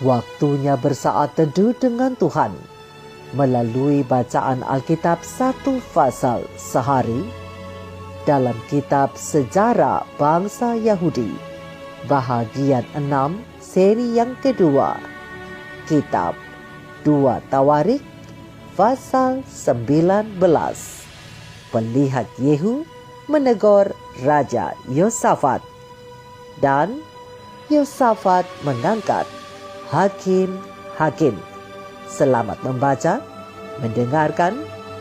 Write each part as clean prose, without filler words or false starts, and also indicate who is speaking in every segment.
Speaker 1: Waktunya bersaat teduh dengan Tuhan melalui bacaan Alkitab 1 pasal sehari dalam kitab Sejarah Bangsa Yahudi, bahagian 6, seri yang kedua, kitab 2 Tawarik, pasal 19. Pelihat Yehu menegur Raja Yosafat, dan Yosafat mengangkat hakim-hakim. Selamat membaca, mendengarkan,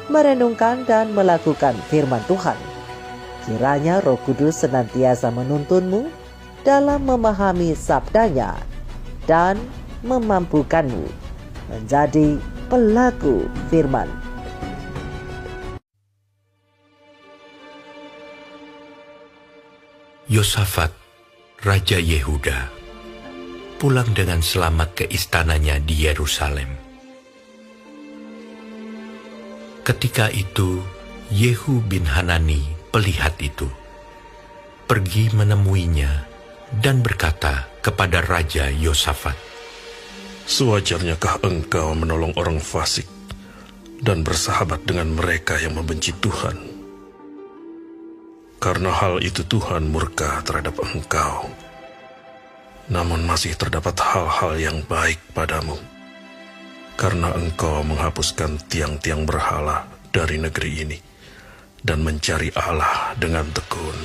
Speaker 1: merenungkan, dan melakukan firman Tuhan. Kiranya Roh Kudus senantiasa menuntunmu dalam memahami sabdanya dan memampukanmu menjadi pelaku firman.
Speaker 2: Yosafat, Raja Yehuda, pulang dengan selamat ke istananya di Yerusalem. Ketika itu, Yehu bin Hanani, pelihat itu, pergi menemuinya dan berkata kepada Raja Yosafat,
Speaker 3: "Sewajarnyakah engkau menolong orang fasik dan bersahabat dengan mereka yang membenci Tuhan? Karena hal itu Tuhan murka terhadap engkau. Namun masih terdapat hal-hal yang baik padamu, karena engkau menghapuskan tiang-tiang berhala dari negeri ini dan mencari Allah dengan tekun."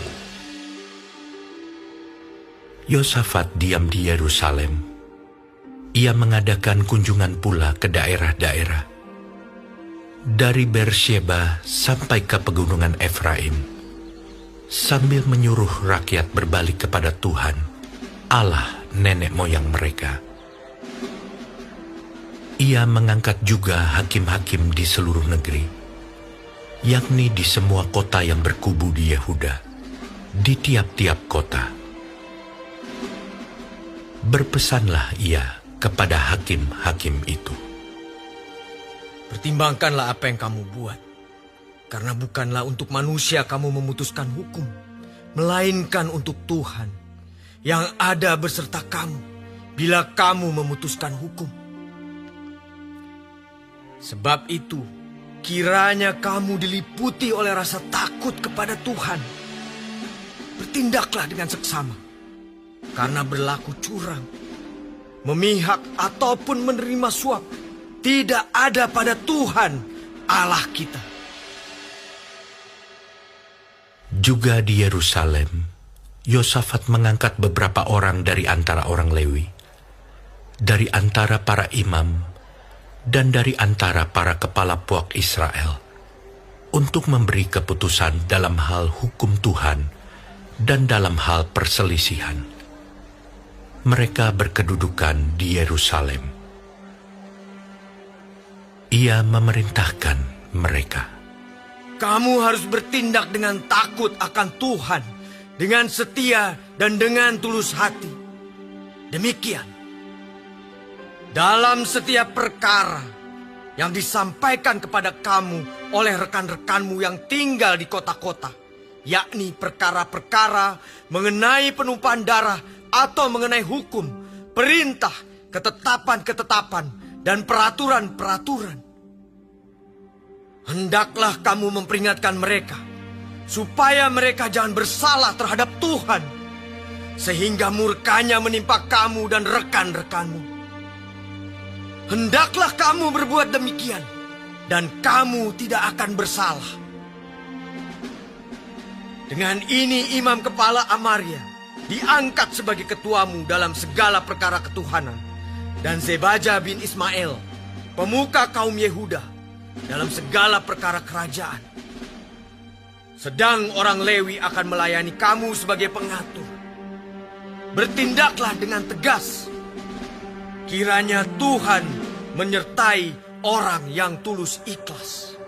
Speaker 2: Yosafat diam di Yerusalem. Ia mengadakan kunjungan pula ke daerah-daerah, dari Beersheba sampai ke pegunungan Efraim, sambil menyuruh rakyat berbalik kepada Tuhan, Allah nenek moyang mereka. Ia mengangkat juga hakim-hakim di seluruh negeri, yakni di semua kota yang berkubu di Yehuda, di tiap-tiap kota. Berpesanlah ia kepada hakim-hakim itu,
Speaker 4: "Pertimbangkanlah apa yang kamu buat, karena bukanlah untuk manusia kamu memutuskan hukum, melainkan untuk Tuhan yang ada beserta kamu bila kamu memutuskan hukum. Sebab itu, kiranya kamu diliputi oleh rasa takut kepada Tuhan. Bertindaklah dengan seksama, karena berlaku curang, memihak ataupun menerima suap tidak ada pada Tuhan Allah kita."
Speaker 2: Juga di Yerusalem, Yosafat mengangkat beberapa orang dari antara orang Lewi, dari antara para imam, dan dari antara para kepala puak Israel, untuk memberi keputusan dalam hal hukum Tuhan dan dalam hal perselisihan. Mereka berkedudukan di Yerusalem. Ia memerintahkan mereka,
Speaker 4: "Kamu harus bertindak dengan takut akan Tuhan, dengan setia dan dengan tulus hati. Demikian, dalam setiap perkara yang disampaikan kepada kamu oleh rekan-rekanmu yang tinggal di kota-kota, yakni perkara-perkara mengenai penumpahan darah atau mengenai hukum, perintah, ketetapan-ketetapan, dan peraturan-peraturan, hendaklah kamu memperingatkan mereka, supaya mereka jangan bersalah terhadap Tuhan, sehingga murkanya menimpa kamu dan rekan-rekanmu. Hendaklah kamu berbuat demikian, dan kamu tidak akan bersalah. Dengan ini imam kepala Amaria diangkat sebagai ketuamu dalam segala perkara ketuhanan, dan Zebaja bin Ismail, pemuka kaum Yehuda, dalam segala perkara kerajaan. Sedang orang Lewi akan melayani kamu sebagai pengatur. Bertindaklah dengan tegas. Kiranya Tuhan menyertai orang yang tulus ikhlas."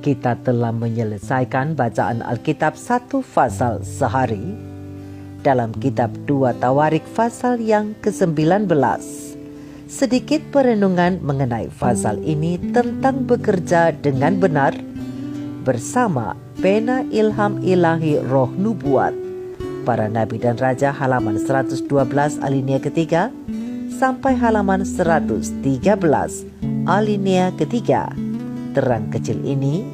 Speaker 1: Kita telah menyelesaikan bacaan Alkitab 1 pasal sehari dalam kitab 2 Tawarik pasal yang ke-19. sedikit perenungan mengenai pasal ini tentang bekerja dengan benar bersama pena ilham ilahi roh nubuat para nabi dan raja halaman 112 alinea ketiga sampai halaman 113 alinea ketiga. Terang kecil ini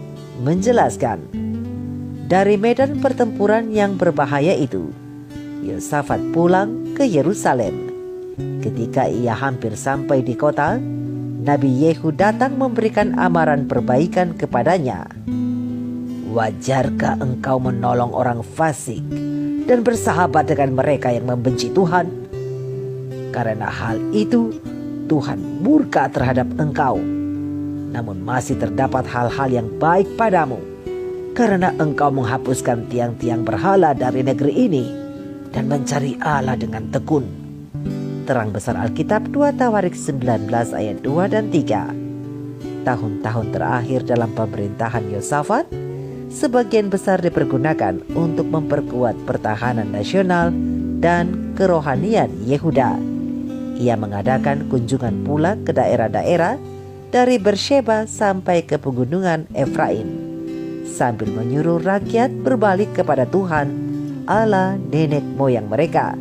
Speaker 1: menjelaskan, dari medan pertempuran yang berbahaya itu, Yosafat pulang ke Yerusalem. Ketika ia hampir sampai di kota, Nabi Yehu datang memberikan amaran perbaikan kepadanya. Wajarkah engkau menolong orang fasik dan bersahabat dengan mereka yang membenci Tuhan? Karena hal itu, Tuhan murka terhadap engkau. Namun masih terdapat hal-hal yang baik padamu, karena engkau menghapuskan tiang-tiang berhala dari negeri ini dan mencari Allah dengan tekun. Terang besar Alkitab 2 Tawarik 19 ayat 2 dan 3. Tahun-tahun terakhir dalam pemerintahan Yosafat, sebagian besar dipergunakan untuk memperkuat pertahanan nasional dan kerohanian Yehuda. Ia mengadakan kunjungan pula ke daerah-daerah dari Bersheba sampai ke pegunungan Efraim, sambil menyuruh rakyat berbalik kepada Tuhan Allah nenek moyang mereka.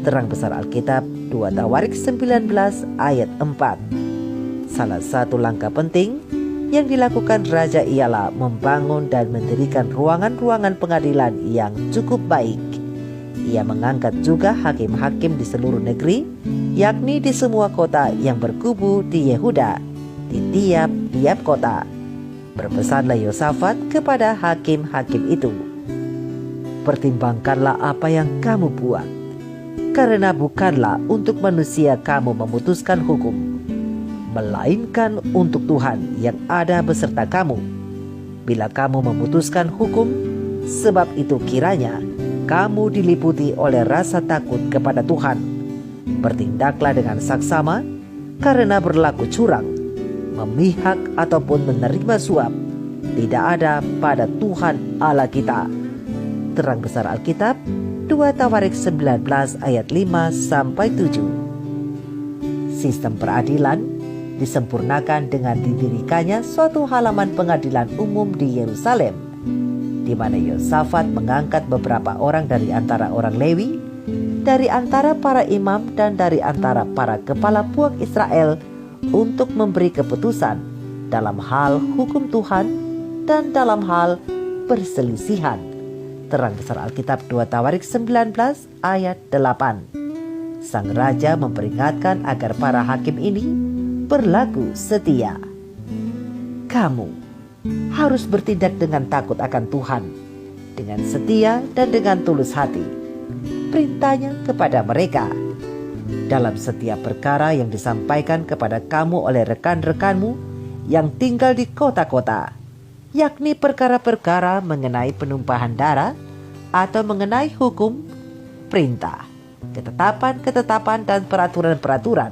Speaker 1: Terang besar Alkitab 2 Tawarik 19 ayat 4. Salah satu langkah penting yang dilakukan raja ialah membangun dan mendirikan ruangan-ruangan pengadilan yang cukup baik. Ia mengangkat juga hakim-hakim di seluruh negeri, yakni di semua kota yang berkubu di Yehuda, di tiap-tiap kota. Berpesanlah Yosafat kepada hakim-hakim itu, pertimbangkanlah apa yang kamu buat, karena bukanlah untuk manusia kamu memutuskan hukum, melainkan untuk Tuhan yang ada beserta kamu. Bila kamu memutuskan hukum, sebab itu kiranya kamu diliputi oleh rasa takut kepada Tuhan. Bertindaklah dengan saksama, karena berlaku curang, memihak ataupun menerima suap tidak ada pada Tuhan Allah kita. Terang besar Alkitab 2 Tawarik 19 ayat 5 sampai 7. Sistem peradilan disempurnakan dengan didirikannya suatu halaman pengadilan umum di Yerusalem, di mana Yosafat mengangkat beberapa orang dari antara orang Lewi, dari antara para imam dan dari antara para kepala puak Israel untuk memberi keputusan dalam hal hukum Tuhan dan dalam hal perselisihan. Terang besar Alkitab 2 Tawarik 19 ayat 8. Sang raja memperingatkan agar para hakim ini berlaku setia. Kamu harus bertindak dengan takut akan Tuhan, dengan setia dan dengan tulus hati. Perintahnya kepada mereka, dalam setiap perkara yang disampaikan kepada kamu oleh rekan-rekanmu yang tinggal di kota-kota, yakni perkara-perkara mengenai penumpahan darah atau mengenai hukum, perintah, ketetapan-ketetapan dan peraturan-peraturan,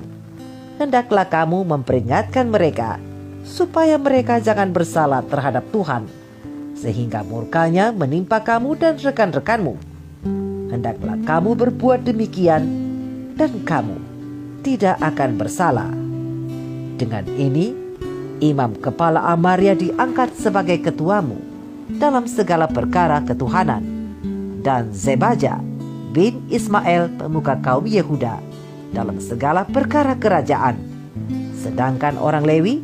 Speaker 1: hendaklah kamu memperingatkan mereka supaya mereka jangan bersalah terhadap Tuhan, sehingga murkanya menimpa kamu dan rekan-rekanmu. Hendaklah kamu berbuat demikian dan kamu tidak akan bersalah. Dengan ini, imam kepala Amaria diangkat sebagai ketuamu dalam segala perkara ketuhanan, dan Zebaja bin Ismail pemuka kaum Yehuda dalam segala perkara kerajaan. Sedangkan orang Lewi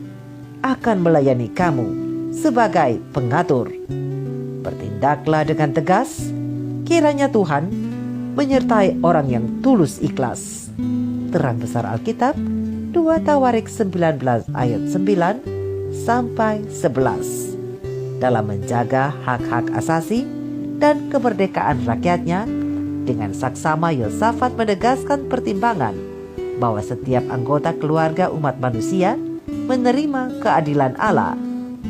Speaker 1: akan melayani kamu sebagai pengatur. Bertindaklah dengan tegas, kiranya Tuhan menyertai orang yang tulus ikhlas. Terang besar Alkitab 2 Tawarik 19 ayat 9 sampai 11. Dalam menjaga hak-hak asasi dan kemerdekaan rakyatnya, dengan saksama Yosafat menegaskan pertimbangan bahwa setiap anggota keluarga umat manusia menerima keadilan Allah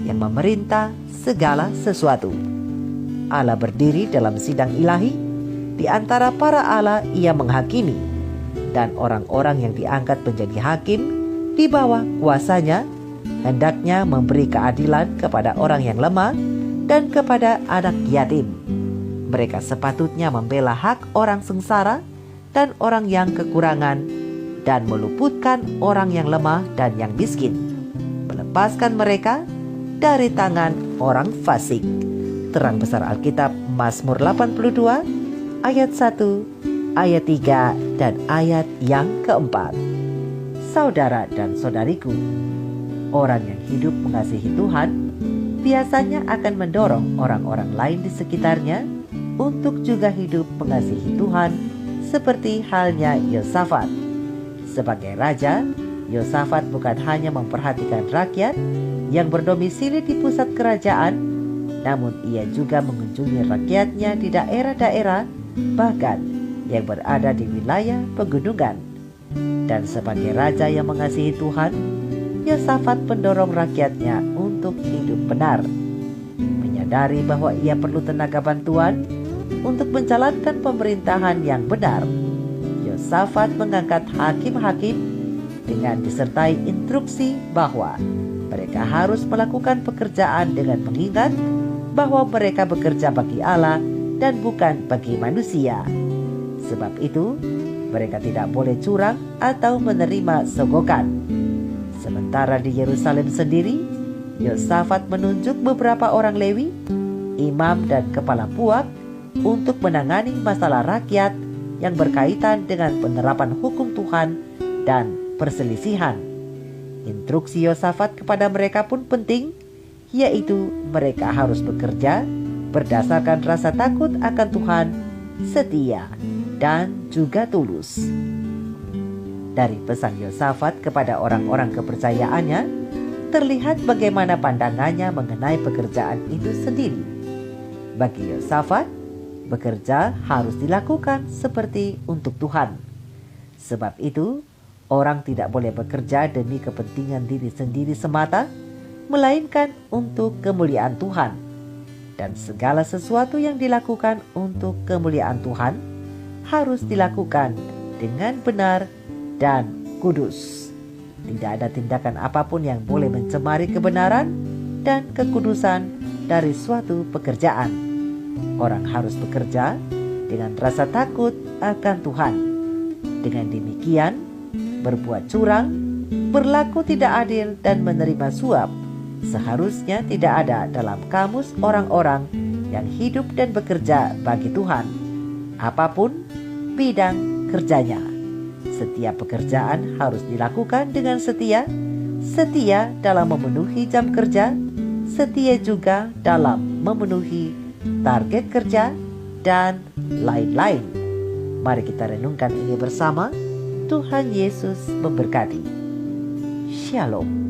Speaker 1: yang memerintah segala sesuatu. Allah berdiri dalam sidang ilahi, di antara para Allah ia menghakimi, dan orang-orang yang diangkat menjadi hakim di bawah kuasanya hendaknya memberi keadilan kepada orang yang lemah dan kepada anak yatim. Mereka sepatutnya membela hak orang sengsara dan orang yang kekurangan dan meluputkan orang yang lemah dan yang miskin, melepaskan mereka dari tangan orang fasik. Terang besar Alkitab, Mazmur 82 ayat 1, ayat 3, dan ayat yang keempat. Saudara dan saudariku, orang yang hidup mengasihi Tuhan biasanya akan mendorong orang-orang lain di sekitarnya untuk juga hidup mengasihi Tuhan, seperti halnya Yosafat. Sebagai raja, Yosafat bukan hanya memperhatikan rakyat yang berdomisili di pusat kerajaan, namun ia juga mengunjungi rakyatnya di daerah-daerah, bahkan yang berada di wilayah pegunungan. Dan sebagai raja yang mengasihi Tuhan, Yosafat mendorong rakyatnya untuk hidup benar, menyadari bahwa ia perlu tenaga bantuan untuk menjalankan pemerintahan yang benar. Yosafat mengangkat hakim-hakim dengan disertai instruksi bahwa mereka harus melakukan pekerjaan dengan mengingat bahwa mereka bekerja bagi Allah dan bukan bagi manusia. Sebab itu, mereka tidak boleh curang atau menerima sogokan. Sementara di Yerusalem sendiri, Yosafat menunjuk beberapa orang Lewi, imam dan kepala puak untuk menangani masalah rakyat yang berkaitan dengan penerapan hukum Tuhan dan perselisihan. Instruksi Yosafat kepada mereka pun penting, yaitu mereka harus bekerja berdasarkan rasa takut akan Tuhan, setia, dan juga tulus. Dari pesan Yosafat kepada orang-orang kepercayaannya, terlihat bagaimana pandangannya mengenai pekerjaan itu sendiri. Bagi Yosafat, bekerja harus dilakukan seperti untuk Tuhan. Sebab itu, orang tidak boleh bekerja demi kepentingan diri sendiri semata, melainkan untuk kemuliaan Tuhan. Dan segala sesuatu yang dilakukan untuk kemuliaan Tuhan harus dilakukan dengan benar dan kudus. Tidak ada tindakan apapun yang boleh mencemari kebenaran dan kekudusan dari suatu pekerjaan. Orang harus bekerja dengan rasa takut akan Tuhan. Dengan demikian, berbuat curang, berlaku tidak adil, dan menerima suap seharusnya tidak ada dalam kamus orang-orang yang hidup dan bekerja bagi Tuhan, apapun bidang kerjanya. Setiap pekerjaan harus dilakukan dengan setia, setia dalam memenuhi jam kerja, setia juga dalam memenuhi target kerja, dan lain-lain. Mari kita renungkan ini bersama. Tuhan Yesus memberkati. Shalom.